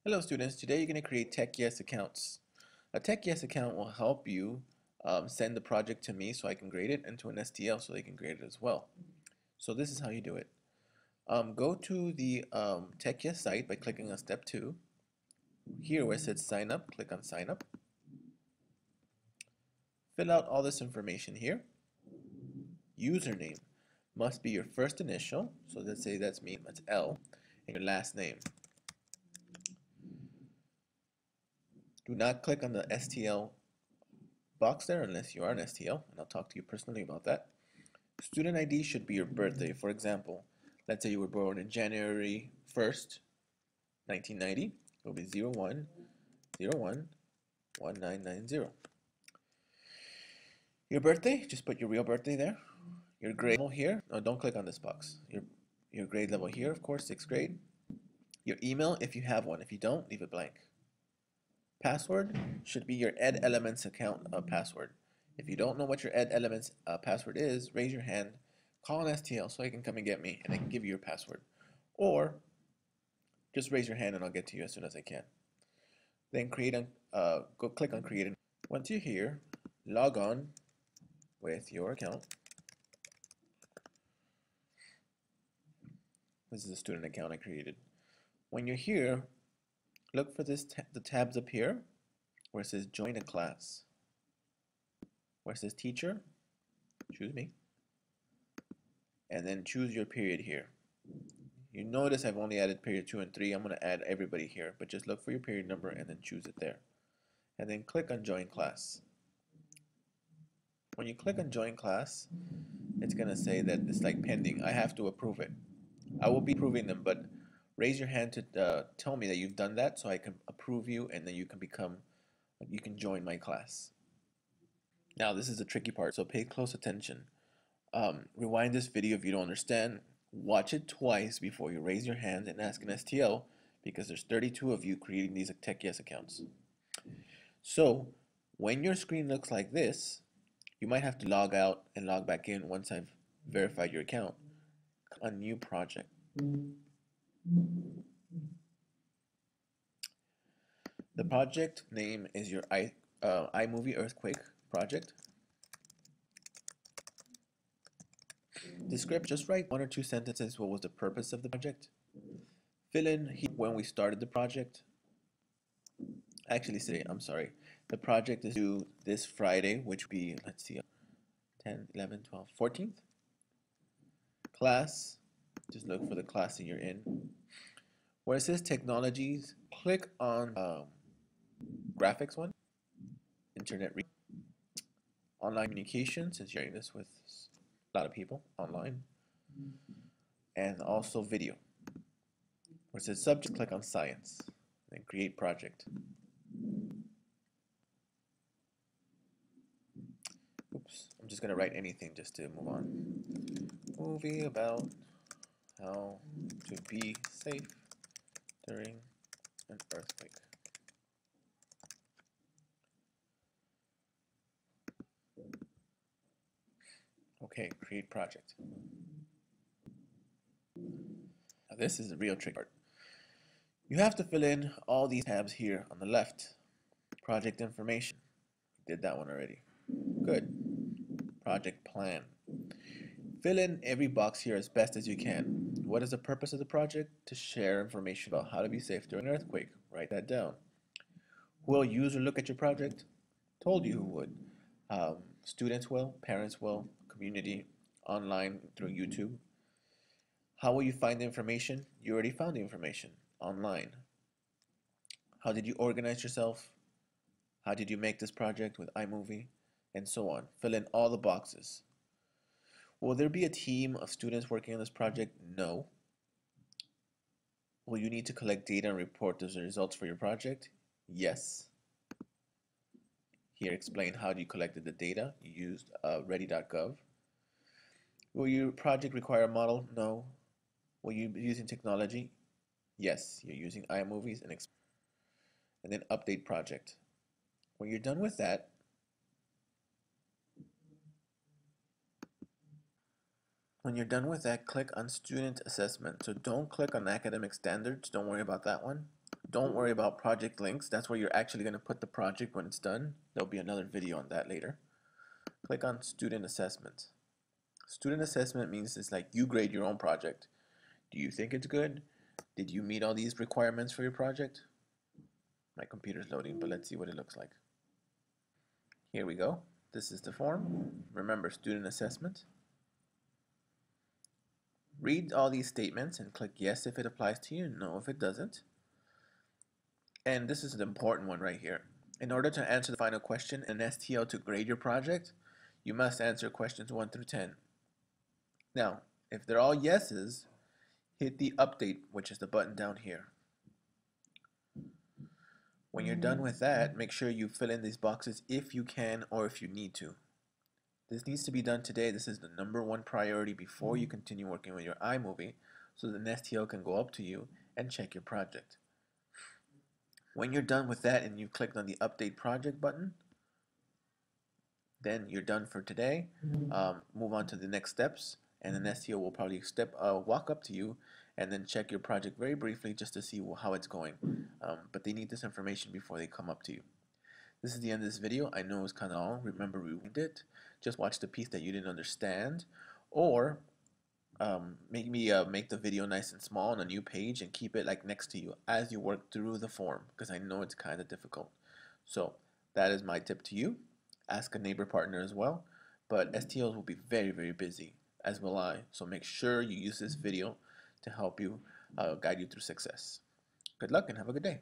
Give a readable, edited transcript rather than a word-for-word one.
Hello students, today you're going to create TechYes accounts. A TechYes account will help you send the project to me so I can grade it and to an STL so they can grade it as well. So this is how you do it. Go to the TechYes site by clicking on step 2. Here where it says sign up, click on sign up. Fill out all this information here. Username must be your first initial, so let's say that's me, that's L, and your last name. Do not click on the STL box there unless you are an STL, and I'll talk to you personally about that. Student ID should be your birthday. For example, let's say you were born in January 1st, 1990. It will be 01/01/1990. Your birthday, just put your real birthday there. Your grade level here. No, don't click on this box. Your grade level here, of course, 6th grade. Your email, if you have one. If you don't, leave it blank. Password should be your Ed Elements account password. If you don't know what your Ed Elements password is, raise your hand, call an STL so I can come and get me and I can give you your password. Or just raise your hand and I'll get to you as soon as I can. Then go click on create. Once you're here, log on with your account. This is a student account I created. When you're here, look for the tabs up here where it says join a class. Where it says teacher, choose me, and then choose your period here. You notice I've only added period 2 and 3. I'm going to add everybody here, but just look for your period number and then choose it there. And then click on join class. When you click on join class, it's going to say that it's like pending. I have to approve it. I will be approving them, but raise your hand to tell me that you've done that so I can approve you and then you can join my class. Now this is the tricky part, so pay close attention. Rewind this video if you don't understand. Watch it twice before you raise your hand and ask an STL because there's 32 of you creating these TechYes accounts. So when your screen looks like this, you might have to log out and log back in once I've verified your account. Click on new project. The project name is your iMovie Earthquake project. Description, just write 1 or 2 sentences. What was the purpose of the project? Fill in when we started the project. Actually say, I'm sorry, the project is due this Friday, which would be, let's see, 10, 11, 12, 14th. Class, just look for the class that you're in. Where it says technologies, click on graphics one, internet, online communication, since you're doing this with a lot of people online, and also video. Where it says subject, click on science, then create project. Oops, I'm just gonna write anything just to move on. Movie about how to be safe during an earthquake. Okay, create project. Now this is the real trick part. You have to fill in all these tabs here on the left. Project information. Did that one already. Good. Project plan. Fill in every box here as best as you can. What is the purpose of the project? To share information about how to be safe during an earthquake. Write that down. Who will use or look at your project? Told you who would. Students will, parents will, community, online through YouTube. How will you find the information? You already found the information online. How did you organize yourself? How did you make this project with iMovie? And so on. Fill in all the boxes. Will there be a team of students working on this project? No. Will you need to collect data and report the results for your project? Yes. Here explain how you collected the data. You used ready.gov. Will your project require a model? No. Will you be using technology? Yes. You're using iMovies and then update project. When you're done with that, click on student assessment. So don't click on academic standards. Don't worry about that one. don't worry about project links. That's where you're actually going to put the project when it's done. There'll be another video on that later. Click on student assessment. Student assessment means it's like you grade your own project. Do you think it's good? Did you meet all these requirements for your project? My computer's loading, but let's see what it looks like. Here we go. This is the form. Remember, student assessment. Read all these statements and click yes if it applies to you, no if it doesn't. And this is an important one right here. In order to answer the final question in STL to grade your project, you must answer questions 1 through 10. Now, if they're all yeses, hit the update, which is the button down here. When you're done with that, make sure you fill in these boxes if you can or if you need to. This needs to be done today. This is the #1 priority before you continue working with your iMovie, so that an STL can go up to you and check your project. When you're done with that and you've clicked on the update project button, then you're done for today. Move on to the next steps, and an STL will probably walk up to you and then check your project very briefly just to see how it's going. But they need this information before they come up to you. This is the end of this video. I know it's kind of long. Remember, rewind it. Just watch the piece that you didn't understand, or make the video nice and small on a new page and keep it like next to you as you work through the form, because I know it's kind of difficult. So that is my tip to you. Ask a neighbor partner as well, but STLs will be very, very busy, as will I. So make sure you use this video to help you guide you through success. Good luck and have a good day.